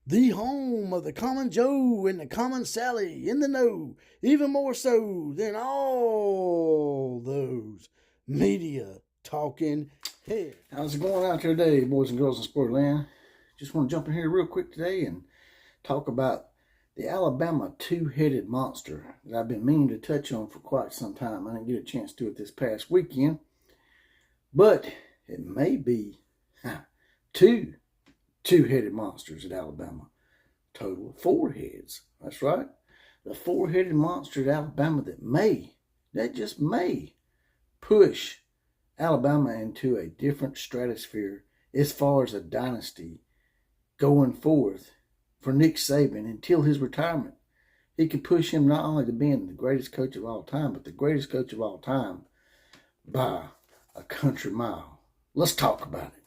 the home of the common Joe and the common Sally in the know, even more so than all those media talking heads. How's it going out there today, boys and girls in Sportland? Just want to jump in here real quick today and talk about the Alabama two-headed monster that I've been meaning to touch on for quite some time. I didn't get a chance to do it this past weekend, but it may be two two-headed monsters at Alabama. Total of 4 heads. That's right. The 4-headed monster at Alabama that just may push Alabama into a different stratosphere as far as a dynasty going forth for Nick Saban until his retirement. He could push him not only to being the greatest coach of all time, but the greatest coach of all time by a country mile. Let's talk about it.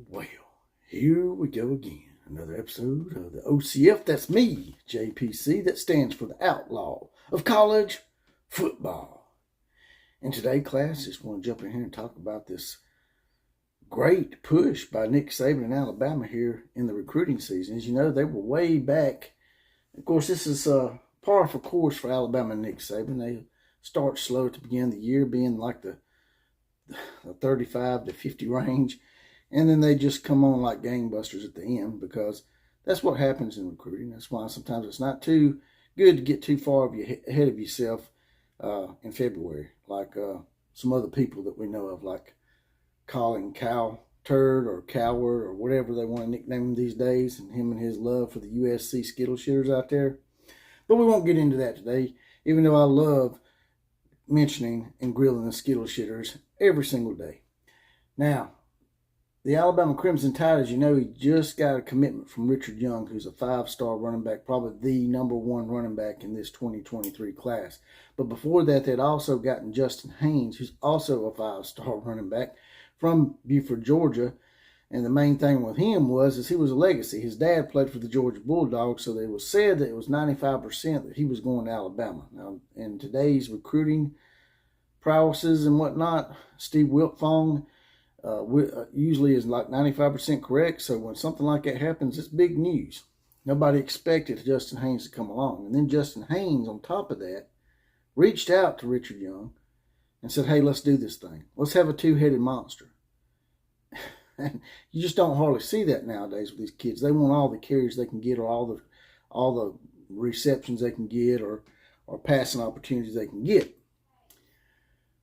Well. Here we go again. Another episode of the OCF. That's me, JPC. That stands for the Outlaw of College Football. And today, class, just want to jump in here and talk about this great push by Nick Saban in Alabama here in the recruiting season. As you know, they were way back. Of course, this is par for course for Alabama and Nick Saban. They start slow at the beginning of the year, being like the 35 to 50 range. And then they just come on like gangbusters at the end, because that's what happens in recruiting. That's why sometimes it's not too good to get too far ahead of yourself in February, like some other people that we know of, like calling Cal Turd or Coward or whatever they want to nickname him these days, and him and his love for the USC Skittle shitters out there. But we won't get into that today, even though I love mentioning and grilling the Skittle shitters every single day. Now, the Alabama Crimson Tide, as you know, he just got a commitment from Richard Young, who's a 5-star running back, probably the number 1 running back in this 2023 class. But before that, they'd also gotten Justin Haynes, who's also a 5-star running back from Buford, Georgia. And the main thing with him was he was a legacy. His dad played for the Georgia Bulldogs, so it was said that it was 95% that he was going to Alabama. Now, in today's recruiting prowesses and whatnot, Steve Wiltfong usually is like 95% correct. So when something like that happens, it's big news. Nobody expected Justin Haynes to come along. And then Justin Haynes, on top of that, reached out to Richard Young and said, hey, let's do this thing. Let's have a two-headed monster. And you just don't hardly see that nowadays with these kids. They want all the carries they can get, or all the receptions they can get, or passing opportunities they can get.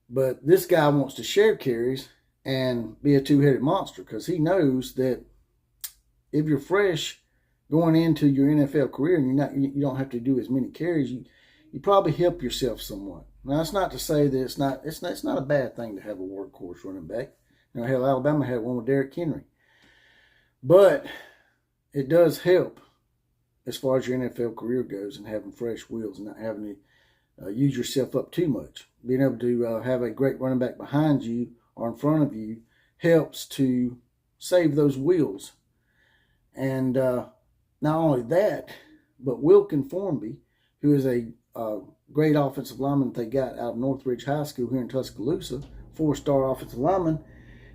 But this guy wants to share carries and be a two-headed monster, because he knows that if you're fresh going into your NFL career and you don't have to do as many carries, you probably help yourself somewhat. Now, that's not to say that it's not a bad thing to have a workhorse running back. You know, hell, Alabama had one with Derrick Henry. But it does help as far as your NFL career goes, and having fresh wheels and not having to use yourself up too much. Being able to have a great running back behind you or in front of you helps to save those wheels. And not only that, but Wilkin Formby, who is a great offensive lineman that they got out of Northridge High School here in Tuscaloosa, 4-star offensive lineman,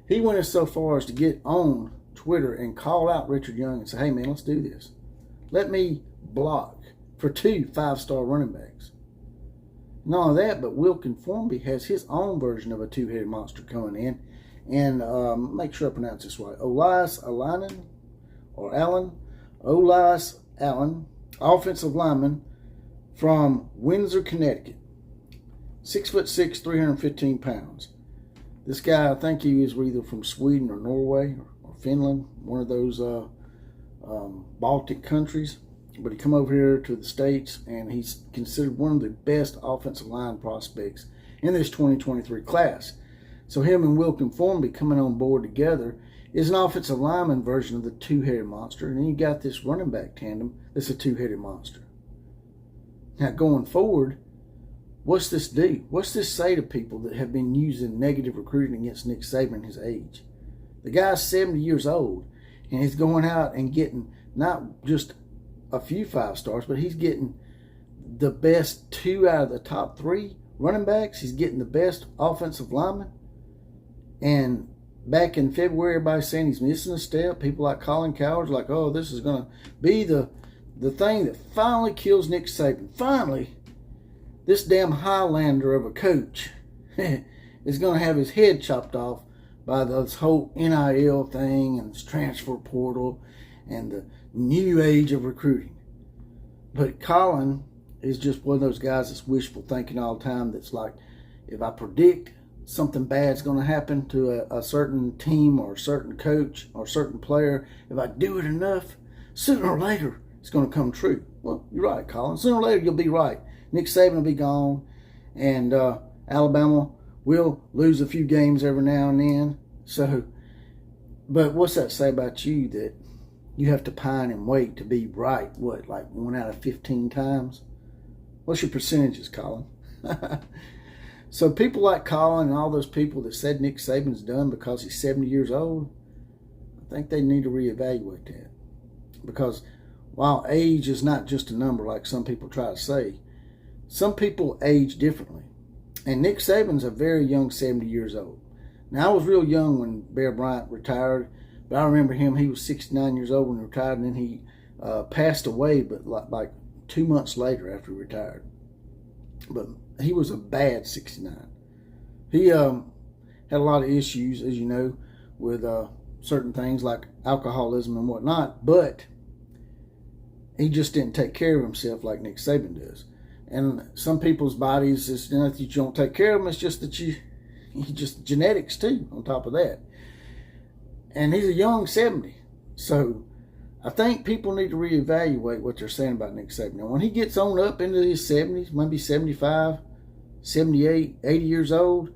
he went as so far as to get on Twitter and call out Richard Young and say, hey, man, let's do this. Let me block for 2 5-star running backs. Not only that, but Wilkin Formby has his own version of a two-headed monster coming in. And make sure I pronounce this right. Olias Allen, offensive lineman from Windsor, Connecticut. 6'6", 315 pounds. This guy, I think he is either from Sweden or Norway or Finland, one of those Baltic countries. But he come over here to the States, and he's considered one of the best offensive line prospects in this 2023 class. So him and Wilkin Formby coming on board together is an offensive lineman version of the two-headed monster, and then you got this running back tandem that's a two-headed monster. Now, going forward, what's this do? What's this say to people that have been using negative recruiting against Nick Saban his age? The guy's 70 years old, and he's going out and getting not just a few 5 stars, but he's getting the best 2 out of the top 3 running backs. He's getting the best offensive lineman. And back in February, everybody's saying he's missing a step. People like Colin Cowherd's like, oh, this is going to be the thing that finally kills Nick Saban. Finally, this damn Highlander of a coach is going to have his head chopped off by this whole NIL thing and this transfer portal and the new age of recruiting. But Colin is just one of those guys that's wishful thinking all the time. That's like, if I predict something bad's going to happen to a certain team or a certain coach or a certain player, if I do it enough, sooner or later it's going to come true. Well, you're right, Colin. Sooner or later you'll be right. Nick Saban will be gone, and Alabama will lose a few games every now and then. So, but what's that say about you, that you have to pine and wait to be right? What, like 1 out of 15 times? What's your percentages, Colin? So people like Colin and all those people that said Nick Saban's done because he's 70 years old, I think they need to reevaluate that. Because while age is not just a number like some people try to say, some people age differently. And Nick Saban's a very young 70 years old. Now, I was real young when Bear Bryant retired, but I remember him, he was 69 years old when he retired, and then he passed away, but like 2 months later after he retired. But he was a bad 69. He had a lot of issues, as you know, with certain things like alcoholism and whatnot, but he just didn't take care of himself like Nick Saban does. And some people's bodies, it's not that you don't take care of them, it's just that you just genetics too, on top of that. And he's a young 70. So I think people need to reevaluate what they're saying about Nick Saban. Now, when he gets on up into his 70s, maybe 75, 78, 80 years old,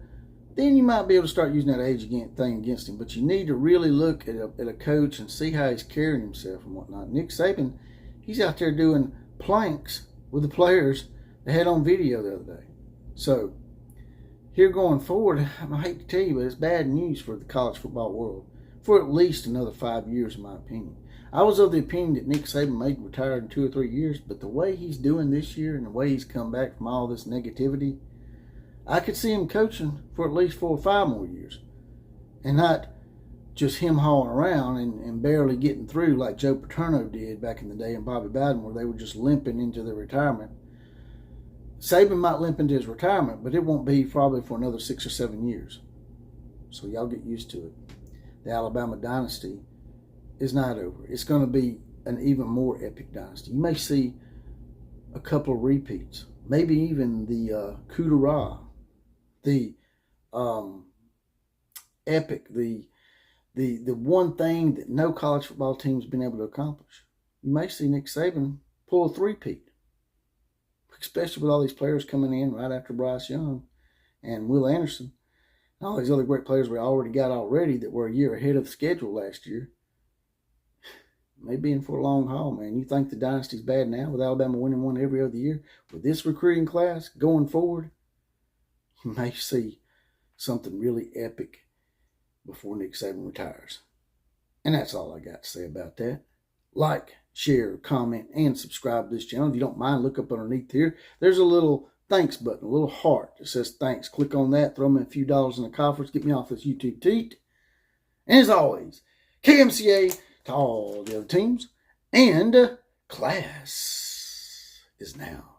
then you might be able to start using that age thing against him. But you need to really look at a coach and see how he's carrying himself and whatnot. Nick Saban, he's out there doing planks with the players they had on video the other day. So here going forward, I hate to tell you, but it's bad news for the college football world for at least another 5 years, in my opinion. I was of the opinion that Nick Saban may retire in 2 or 3 years, but the way he's doing this year and the way he's come back from all this negativity, I could see him coaching for at least 4 or 5 more years, and not just him hauling around and barely getting through like Joe Paterno did back in the day and Bobby Bowden, where they were just limping into their retirement. Saban might limp into his retirement, but it won't be probably for another 6 or 7 years. So y'all get used to it. The Alabama dynasty is not over. It's going to be an even more epic dynasty. You may see a couple of repeats, maybe even the coup de roi, the epic, the one thing that no college football team's been able to accomplish. You may see Nick Saban pull a three-peat, especially with all these players coming in right after Bryce Young and Will Anderson and all these other great players we already got that were a year ahead of schedule last year. May be in for a long haul, man. You think the dynasty's bad now with Alabama winning one every other year? With this recruiting class going forward, you may see something really epic before Nick Saban retires. And that's all I got to say about that. Like, share, comment, and subscribe to this channel. If you don't mind, look up underneath here. There's a little thanks button, a little heart that says thanks. Click on that. Throw me a few dollars in the coffers. Get me off this YouTube teat. And as always, KMCA to all the other teams. And class is now